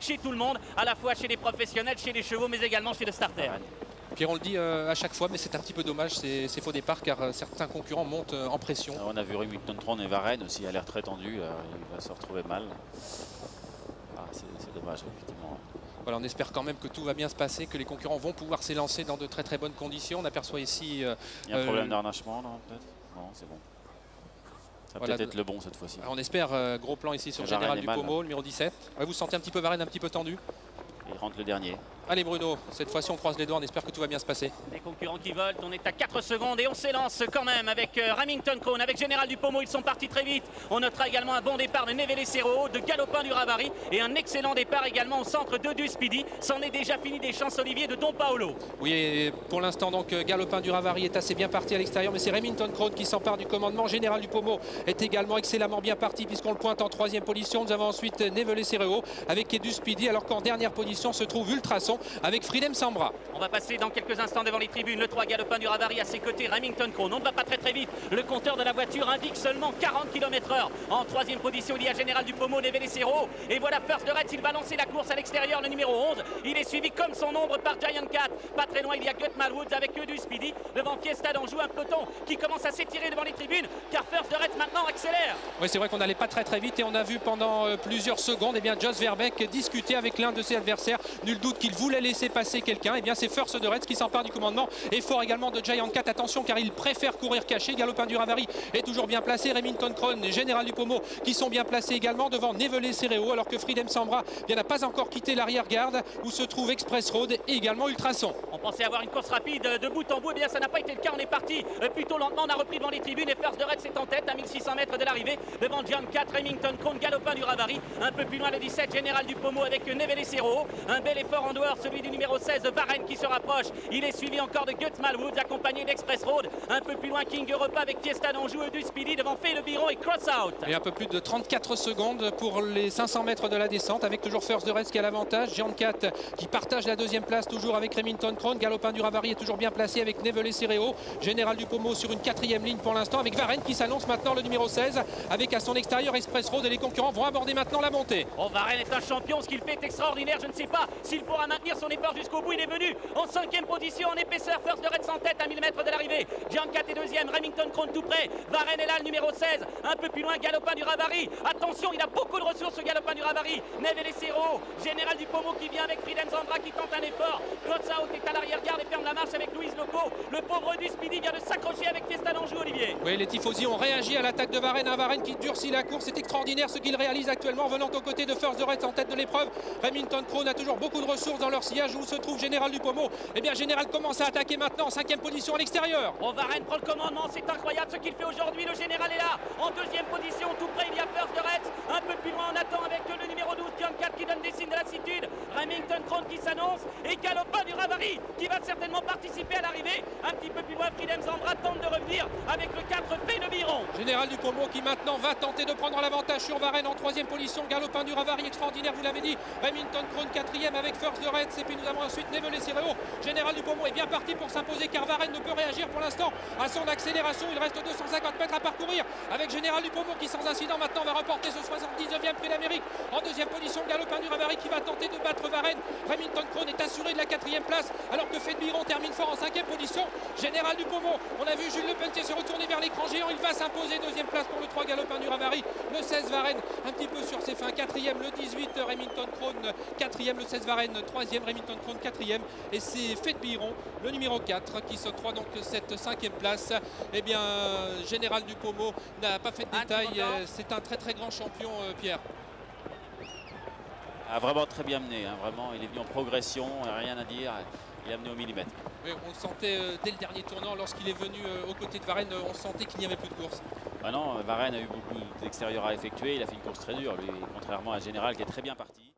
Chez tout le monde, à la fois chez les professionnels, chez les chevaux, mais également chez le starter. Pierre, on le dit à chaque fois, mais c'est un petit peu dommage ces faux départs car certains concurrents montent en pression. Alors on a vu Remington Tron et Varenne aussi, a l'air très tendu, il va se retrouver mal. Ah, c'est dommage, effectivement. Voilà, on espère quand même que tout va bien se passer, que les concurrents vont pouvoir s'élancer dans de très très bonnes conditions. On aperçoit ici... il y a un problème d'harnachement, là, peut-être? Non, c'est bon. Ça va voilà, peut-être être le bon cette fois-ci. On espère, gros plan ici sur Varenne Général est du mal, Pommeau, le numéro 17. Ouais, vous sentez un petit peu Varenne un petit peu tendu? Il rentre le dernier. Allez Bruno, cette fois-ci on croise les doigts, on espère que tout va bien se passer. Les concurrents qui volent, on est à 4 secondes et on s'élance quand même avec Remington Crone, avec Général du Pommeau, ils sont partis très vite. On notera également un bon départ de Neve Lessero, de Galopin du Ravary et un excellent départ également au centre de Du Speedy. C'en est déjà fini des chances Olivier de Don Paolo. Oui, et pour l'instant donc Galopin du Ravary est assez bien parti à l'extérieur, mais c'est Remington Crone qui s'empare du commandement. Général du Pommeau est également excellemment bien parti puisqu'on le pointe en 3e position. Nous avons ensuite Neve Lessero avec Du Speedy, alors qu'en dernière position se trouve Ultrason avec Freedom Sambra. On va passer dans quelques instants devant les tribunes. Le 3 Galopin du Ravary à ses côtés, Remington Crone. On ne va pas très vite. Le compteur de la voiture indique seulement 40 km/h. En 3e position, il y a Général du Pommeau, Neve Lessero. Et voilà First de Retz, il va lancer la course à l'extérieur, le numéro 11. Il est suivi comme son ombre par Giant Cat. Pas très loin, il y a Gut Malwoods avec Du Speedy. Devant Fiesta d'Anjou, un peloton qui commence à s'étirer devant les tribunes, car First de Retz maintenant accélère. Oui, c'est vrai qu'on n'allait pas très vite et on a vu pendant plusieurs secondes Jos Verbeek discuter avec l'un de ses adversaires. Nul doute qu'il voulait laisser passer quelqu'un. Et bien c'est First de Retz qui s'empare du commandement. Effort également de Giant Cat. Attention car il préfère courir caché. Galopin du Ravary est toujours bien placé. Remington Crone et Général du Pommeau qui sont bien placés également devant Neve Lessero, alors que Freedom Sambra n'a pas encore quitté l'arrière-garde où se trouve Express Road et également Ultrason. On pensait avoir une course rapide de bout en bout, et bien ça n'a pas été le cas. On est parti plutôt lentement, on a repris devant les tribunes et First de Retz est en tête à 1600 mètres de l'arrivée devant Giant Cat, Remington Crone, Galopin du Ravary. Un peu plus loin le 17 Général du Pommeau avec Neve Lessero. Un bel effort en dehors, celui du numéro 16 Varenne qui se rapproche. Il est suivi encore de Gut Malwoods accompagné d'Express Road. Un peu plus loin King Europa avec Fiesta d'Anjou et Du Speedy devant Fay Le Biron et Cross Out. Et un peu plus de 34 secondes pour les 500 mètres de la descente avec toujours First de Retz qui a l'avantage. Giant Cat qui partage la 2e place toujours avec Remington Crone. Galopin du Ravary est toujours bien placé avec Neve Lessero. Général du Pommeau sur une 4e ligne pour l'instant avec Varenne qui s'annonce maintenant le numéro 16 avec à son extérieur Express Road et les concurrents vont aborder maintenant la montée. Oh, Varenne est un champion, ce qu'il fait est extraordinaire. Je ne sais pas s'il pourra maintenir son effort jusqu'au bout. Il est venu en 5e position en épaisseur. First de Retz en tête à 1000 mètres de l'arrivée. Giant Cat est 2e, Remington Crone tout près. Varenne est là, le numéro 16. Un peu plus loin, Galopin du Ravary. Attention, il a beaucoup de ressources, ce Galopin du Ravary. Neve Lessero, Général du Pommeau qui vient avec Freedom Sambra qui tente un effort. Cross Out est à l'arrière-garde et ferme la marche avec Louise Loco. Le pauvre Du Speedy vient de s'accrocher avec Fiesta d'Anjou, Olivier. Oui, les tifosi ont réagi à l'attaque de Varenne. Un Varenne qui durcit la course. C'est extraordinaire ce qu'il réalise actuellement venant aux côtés de First de Retz en tête de l'épreuve. Remington Crone a toujours beaucoup de ressources dans leur sillage où se trouve Général du Pommeau. Eh bien, Général commence à attaquer maintenant en 5e position à l'extérieur. Oh, Varenne prend le commandement, c'est incroyable ce qu'il fait aujourd'hui. Le Général est là, en 2e position, tout près, il y a First de Retz. Un peu plus loin, on attend avec le numéro 12, Giant Cat qui donne des signes de lassitude. Remington Crone qui s'annonce et Galopin du Ravary qui va certainement participer à l'arrivée. Un petit peu plus loin, Freedom Sambra tente de revenir avec le 4 Fay Le Biron. Général du Pommeau qui maintenant va tenter de prendre l'avantage sur Varenne en 3e position. Galopin du Ravary extraordinaire, vous l'avez dit. Remington Crone 4e avec First de Retz. Et puis nous avons ensuite Neve Lessero. Général du Pommeau est bien parti pour s'imposer car Varenne ne peut réagir pour l'instant à son accélération. Il reste 250 mètres à parcourir avec Général du Pommeau qui sans incident maintenant va reporter ce 79e prix d'Amérique. En 2e position, Galopin du Ravary qui va tenter de battre Varenne. Remington Crone est assuré de la 4e place alors que Fay Le Biron termine fort en 5e position. Général du Pommeau, on a vu Jules Lepelletier se retourner vers l'écran géant. Il va s'imposer 2e place pour le 3 Galopin du Ravary. Le 16 Varenne un petit peu sur ses fins. 4e, le 18 Remington Crone 4e, le 16 Varenne 3e, Remington Crone 4e. Et c'est Fay Le Biron, le numéro 4 qui s'octroie donc cette 5e place. Eh bien, Général du Pommeau n'a pas fait de détails. C'est un très grand champion, Pierre. A vraiment très bien mené, hein, vraiment, il est venu en progression, rien à dire, il a mené au millimètre. Oui, on le sentait dès le dernier tournant, lorsqu'il est venu aux côtés de Varenne, on sentait qu'il n'y avait plus de course. Ah non, Varenne a eu beaucoup d'extérieur à effectuer, il a fait une course très dure, lui, contrairement à Général qui est très bien parti.